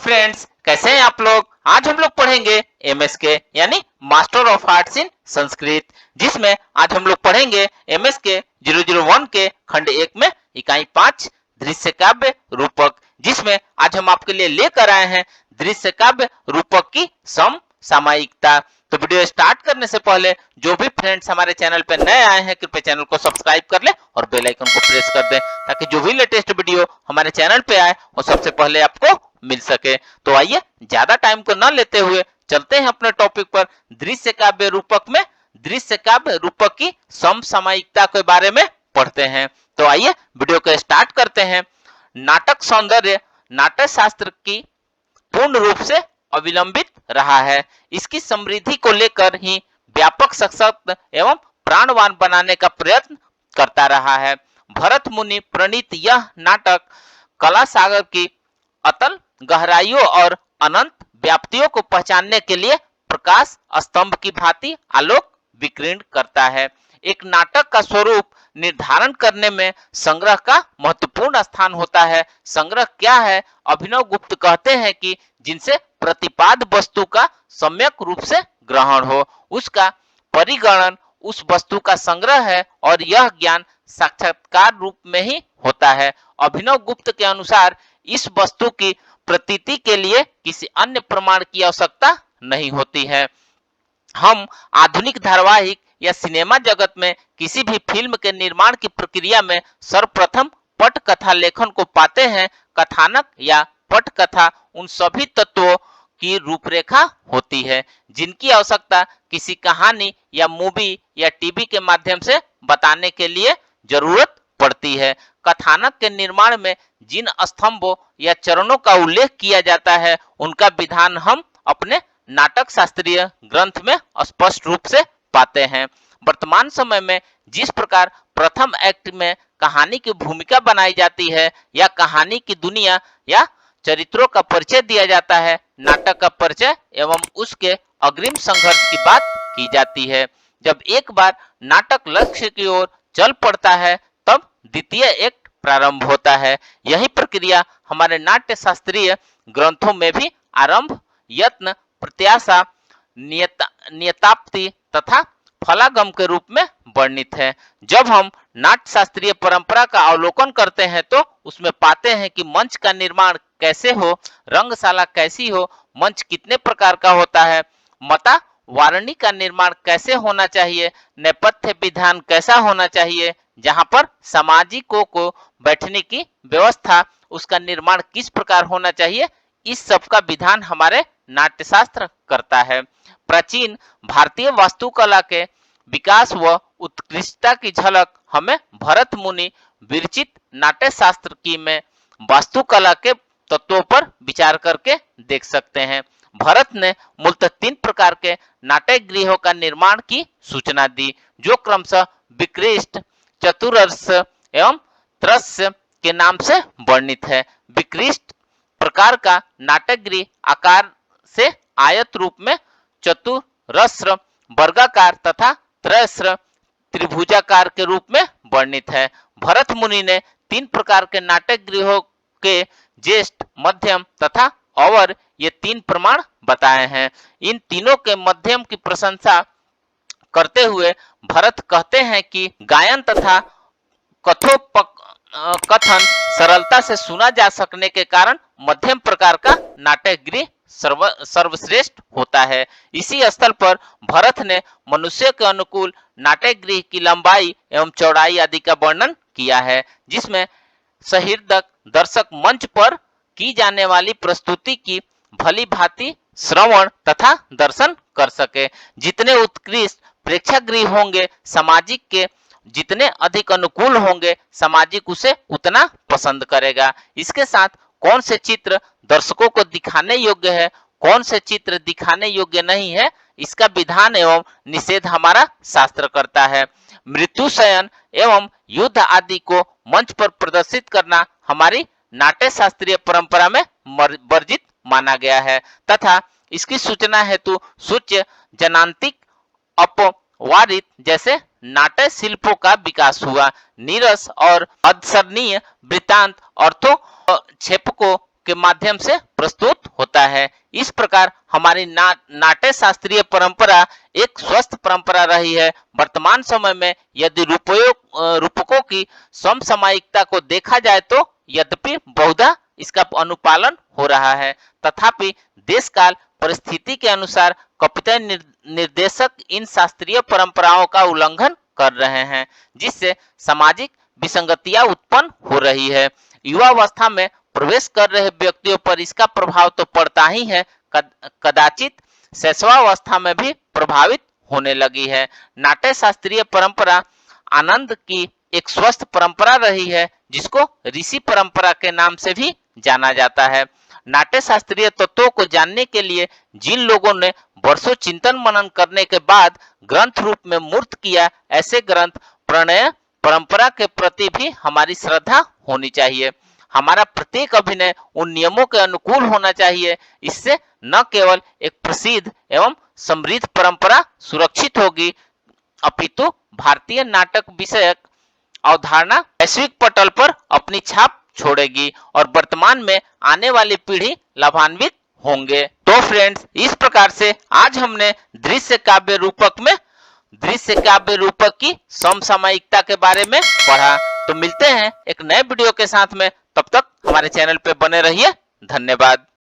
Friends, कैसे हैं आप लोग। आज हम लोग पढ़ेंगे एमएसके यानी मास्टर ऑफ आर्ट्स इन संस्कृत, जिसमें आज हम लोग पढ़ेंगे एमएसके 001 के खंड 1 में इकाई 5 दृश्य काव्य रूपक, जिसमें आज हम आपके लिए लेकर आए हैं दृश्य काव्य रूपक की सम सामायिकता। तो वीडियो स्टार्ट करने से पहले जो भी फ्रेंड्स हमारे चैनल पे नए आए हैं कृपया चैनल को सब्सक्राइब कर ले और बेल आइकन को प्रेस कर दें, ताकि जो भी लेटेस्ट वीडियो हमारे चैनल पे आए वो सबसे पहले आपको मिल सके। तो आइए ज्यादा टाइम को न लेते हुए चलते हैं अपने टॉपिक पर। दृश्य काव्य रूपक में दृश्य काव्य रूपक की समसामयिकता के बारे में पढ़ते हैं। तो आइए वीडियो को स्टार्ट करते हैं। नाटक सौंदर्य नाट्य शास्त्र की पूर्ण रूप से अविलंबित रहा है। इसकी समृद्धि को लेकर ही व्यापक सशक्त एवं प्राणवान बनाने का प्रयत्न करता रहा है। भरत मुनि प्रणीत यह नाटक कला सागर की अतल गहराइयों और अनंत व्याप्तियों को पहचानने के लिए प्रकाश स्तंभ की भांति आलोक विकीर्ण करता है। एक नाटक का स्वरूप निर्धारण करने में संग्रह का महत्वपूर्ण स्थान होता है। संग्रह क्या है? अभिनव गुप्त कहते हैं कि जिनसे प्रतिपाद वस्तु का सम्यक रूप से ग्रहण हो, उसका परिगणन उस वस्तु का संग्रह है और यह ज्ञान साक्षात्कार रूप में ही होता है। अभिनव गुप्त के अनुसार इस वस्तु की प्रतीति के लिए किसी अन्य प्रमाण की आवश्यकता नहीं होती है। हम आधुनिक धारावाहिक या सिनेमा जगत में किसी भी फिल्म के निर्माण की प्रक्रिया में सर्वप्रथम पटकथा लेखन को पाते हैं। कथानक या पटकथा उन सभी तत्वों की रूपरेखा होती है जिनकी आवश्यकता किसी कहानी या मूवी या टीवी के माध्यम से बताने के लिए जरूरत पड़ती है। कथानक के निर्माण में जिन स्तंभों या चरणों का उल्लेख किया जाता है उनका विधान हम अपने नाटक शास्त्रीय ग्रंथ में स्पष्ट रूप से पाते हैं। वर्तमान समय में जिस प्रकार प्रथम एक्ट में कहानी की भूमिका बनाई जाती है या कहानी की दुनिया या चरित्रों का परिचय दिया जाता है, नाटक का परिचय एवं उसके अग्रिम संघर्ष की बात की जाती है। जब एक बार नाटक लक्ष्य की ओर चल पड़ता है तब द्वितीय एक्ट प्रारंभ होता है। यही प्रक्रिया हमारे नाट्य शास्त्रीय ग्रंथों में भी आरंभ, यत्न, प्रत्याशा, नियताप्ति तथा फलागम के रूप में वर्णित है। जब हम नाट्य शास्त्रीय परंपरा का अवलोकन करते हैं तो उसमें पाते हैं कि मंच का निर्माण कैसे हो, रंगशाला कैसी हो, मंच कितने प्रकार का होता है, मता वारणी का निर्माण कैसे होना चाहिए, नेपथ्य विधान कैसा होना चाहिए, जहां पर सामाजिकों को बैठने की व्यवस्था उसका निर्माण किस प्रकार होना चाहिए, इस सब का विधान हमारे नाट्यशास्त्र करता है। प्राचीन भारतीय वास्तुकला के विकास व उत्कृष्टता की झलक हमें भरत मुनि विरचित नाट्य शास्त्र की में वास्तुकला के तत्वों पर विचार करके देख सकते हैं। भरत ने मूलतः 3 प्रकार के नाट्य गृहों का निर्माण की सूचना दी, जो क्रमशः विकृष्ट, चतुरस्र एवं त्रस्य के नाम से वर्णित है। विकृष्ट प्रकार का नाटक गृह आकार से आयत रूप में, चतुरस्र वर्गाकार तथा त्रयस्र त्रिभुजाकार के रूप में वर्णित है। भरत मुनि ने 3 प्रकार के नाटक गृहों के ज्येष्ठ, मध्यम तथा अवर ये 3 प्रमाण बताए हैं। इन तीनों के मध्यम की प्रशंसा करते हुए भरत कहते हैं कि गायन तथा कथन सरलता से सुना जा सकने के कारण मध्यम प्रकार का नाट्य गृह सर्वश्रेष्ठ होता है। इसी स्थल पर भरत ने मनुष्य के अनुकूल नाट्य गृह की लंबाई एवं चौड़ाई आदि का वर्णन किया है, जिसमें सहृदक दर्शक मंच पर की जाने वाली प्रस्तुति की भली भांति श्रवण तथा दर्शन कर सके। जितने उत्कृष्ट प्रेक्षागृह होंगे सामाजिक के जितने अधिक अनुकूल होंगे, सामाजिक उसे उतना पसंद करेगा। इसके साथ कौन से चित्र दर्शकों को दिखाने योग्य है, कौन से चित्र दिखाने योग्य नहीं है, इसका विधान एवं निषेध हमारा शास्त्र करता है। मृत्यु शयन एवं युद्ध आदि को मंच पर प्रदर्शित करना हमारी नाट्य शास्त्रीय परंपरा में वर्जित माना गया है तथा इसकी सूचना हेतु सूच्य, जनांतिक, अपवारित जैसे नाट्य शिल्पों का विकास हुआ। नीरस और अदसरणीय वृत्तांत, अर्थों क्षेप को के माध्यम से प्रस्तुत होता है। इस प्रकार हमारी नाट्य शास्त्रीय परंपरा एक स्वस्थ परंपरा रही है। वर्तमान समय में यदि रूपकों की समसामयिकता को देखा जाए तो यद्यपि बहुधा इसका अनुपालन हो रहा है, तथापि देश काल परिस्थिति के अनुसार कतिपय निर्देशक इन शास्त्रीय परंपराओं का उल्लंघन कर रहे हैं, जिससे सामाजिक विसंगतियां उत्पन्न हो रही है। युवावस्था में प्रवेश कर रहे व्यक्तियों पर इसका प्रभाव तो पड़ता ही है, कदाचित शैशवावस्था में भी प्रभावित होने लगी है। नाट्य शास्त्रीय परंपरा आनंद की एक स्वस्थ परंपरा रही है, जिसको ऋषि परंपरा के नाम से भी जाना जाता है। नाट्य शास्त्रीय तत्वों को जानने के लिए जिन लोगों ने वर्षों चिंतन मनन करने के बाद ग्रंथ रूप में मूर्त किया, ऐसे ग्रंथ प्रणय परंपरा के प्रति भी हमारी श्रद्धा होनी चाहिए। हमारा प्रत्येक अभिनय उन नियमों के अनुकूल होना चाहिए। इससे न केवल एक प्रसिद्ध एवं समृद्ध परंपरा सुरक्षित होगी, अपितु भारतीय नाटक विषयक अवधारणा वैश्विक पटल पर अपनी छाप छोड़ेगी और वर्तमान में आने वाली पीढ़ी लाभान्वित होंगे। तो फ्रेंड्स, इस प्रकार से आज हमने दृश्य काव्य रूपक की समसामयिकता के बारे में पढ़ा। तो मिलते हैं एक नए वीडियो के साथ में, तब तक हमारे चैनल पे बने रहिए। धन्यवाद।